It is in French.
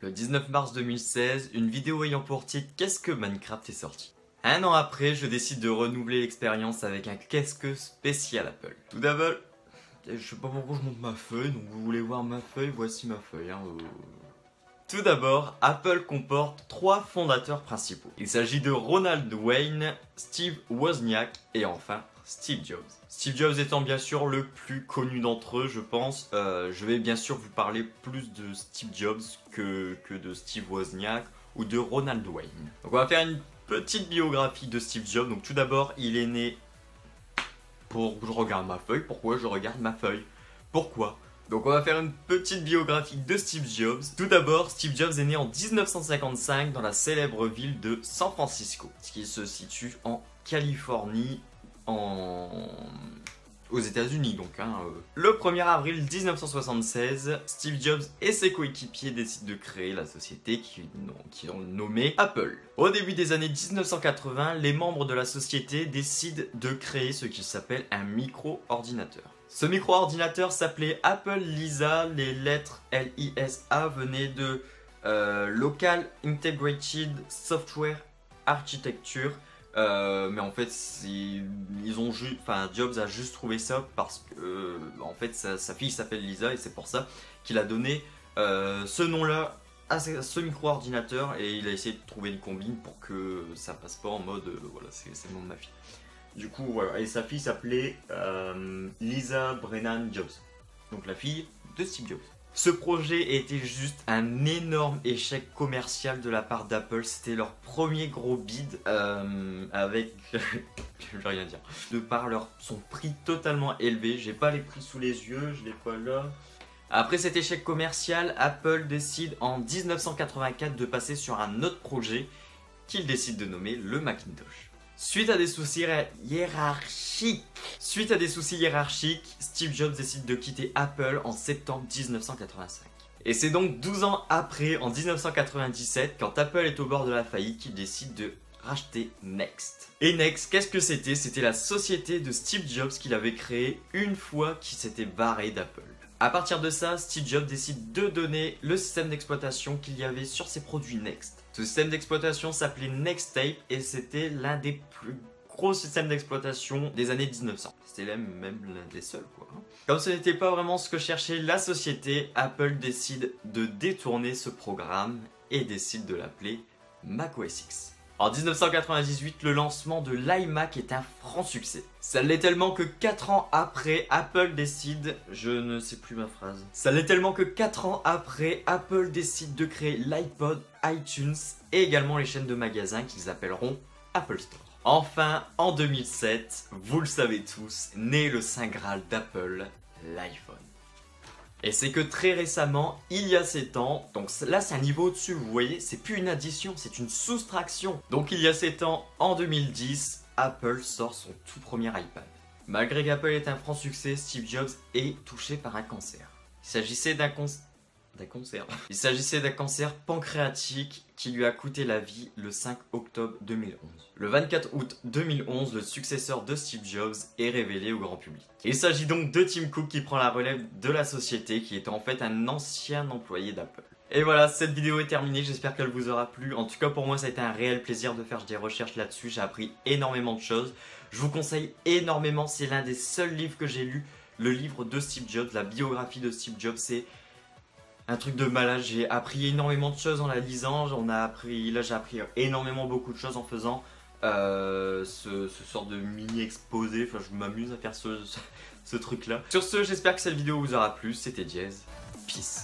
Le 19 mars 2016, une vidéo ayant pour titre Qu'est-ce que Minecraft est sortie. Un an après, je décide de renouveler l'expérience avec un Qu'est-ce que spécial Apple. Tout d'abord, je sais pas pourquoi je monte ma feuille, donc vous voulez voir ma feuille, voici ma feuille. Tout d'abord, Apple comporte 3 fondateurs principaux. Il s'agit de Ronald Wayne, Steve Wozniak et enfin Steve Jobs. Steve Jobs étant bien sûr le plus connu d'entre eux, je pense. Je vais bien sûr vous parler plus de Steve Jobs que de Steve Wozniak ou de Ronald Wayne. Donc on va faire une petite biographie de Steve Jobs. Donc tout d'abord, il est né... Je regarde ma feuille. Pourquoi je regarde ma feuille? Pourquoi? Donc on va faire une petite biographie de Steve Jobs. Tout d'abord, Steve Jobs est né en 1955 dans la célèbre ville de San Francisco, ce qui se situe en Californie, aux États-Unis donc. Le 1er avril 1976, Steve Jobs et ses coéquipiers décident de créer la société qu'ils ont nommée Apple. Au début des années 1980, les membres de la société décident de créer ce qui s'appelle un micro-ordinateur. Ce micro-ordinateur s'appelait Apple Lisa. Les lettres LISA venaient de Local Integrated Software Architecture. Mais en fait, Jobs a juste trouvé ça parce que en fait, sa fille s'appelle Lisa et c'est pour ça qu'il a donné ce nom-là à ce micro-ordinateur et il a essayé de trouver une combine pour que ça passe pas en mode voilà, c'est le nom de ma fille. Du coup, voilà, et sa fille s'appelait Lisa Brennan Jobs, donc la fille de Steve Jobs. Ce projet était juste un énorme échec commercial de la part d'Apple. C'était leur premier gros bid avec... je vais rien dire. De par son prix totalement élevé. J'ai pas les prix sous les yeux, je l'ai pas là. Après cet échec commercial, Apple décide en 1984 de passer sur un autre projet qu'il décide de nommer le Macintosh. Suite à des soucis hiérarchiques, Steve Jobs décide de quitter Apple en septembre 1985. Et c'est donc 12 ans après, en 1997, quand Apple est au bord de la faillite, qu'il décide de racheter Next. Et Next, qu'est-ce que c'était? C'était la société de Steve Jobs qu'il avait créée une fois qu'il s'était barré d'Apple. A partir de ça, Steve Jobs décide de donner le système d'exploitation qu'il y avait sur ses produits Next. Ce système d'exploitation s'appelait Nextape et c'était l'un des plus gros systèmes d'exploitation des années 1900. C'était même l'un des seuls quoi. Comme ce n'était pas vraiment ce que cherchait la société, Apple décide de détourner ce programme et décide de l'appeler macOS X. En 1998, le lancement de l'iMac est un franc succès. Ça l'est tellement que 4 ans après, Apple décide... Je ne sais plus ma phrase. Ça l'est tellement que 4 ans après, Apple décide de créer l'iPod, iTunes et également les chaînes de magasins qu'ils appelleront Apple Store. Enfin, en 2007, vous le savez tous, naît le Saint Graal d'Apple, l'iPhone. Et c'est que très récemment, il y a 7 ans, donc là c'est un niveau au-dessus, vous voyez, c'est plus une addition, c'est une soustraction. Donc il y a 7 ans, en 2010, Apple sort son tout premier iPad. Malgré qu'Apple est un franc succès, Steve Jobs est touché par un cancer. Il s'agissait d'un cancer pancréatique qui lui a coûté la vie le 5 octobre 2011. Le 24 août 2011, le successeur de Steve Jobs est révélé au grand public. Il s'agit donc de Tim Cook qui prend la relève de la société qui était en fait un ancien employé d'Apple. Et voilà, cette vidéo est terminée, j'espère qu'elle vous aura plu. En tout cas pour moi ça a été un réel plaisir de faire des recherches là-dessus, j'ai appris énormément de choses. Je vous conseille énormément, c'est l'un des seuls livres que j'ai lu, le livre de Steve Jobs, la biographie de Steve Jobs, c'est un truc de malade. J'ai appris énormément de choses en la lisant, j'ai appris énormément beaucoup de choses en faisant ce sort de mini exposé, enfin je m'amuse à faire ce truc là. Sur ce, j'espère que cette vidéo vous aura plu, c'était Diez, peace.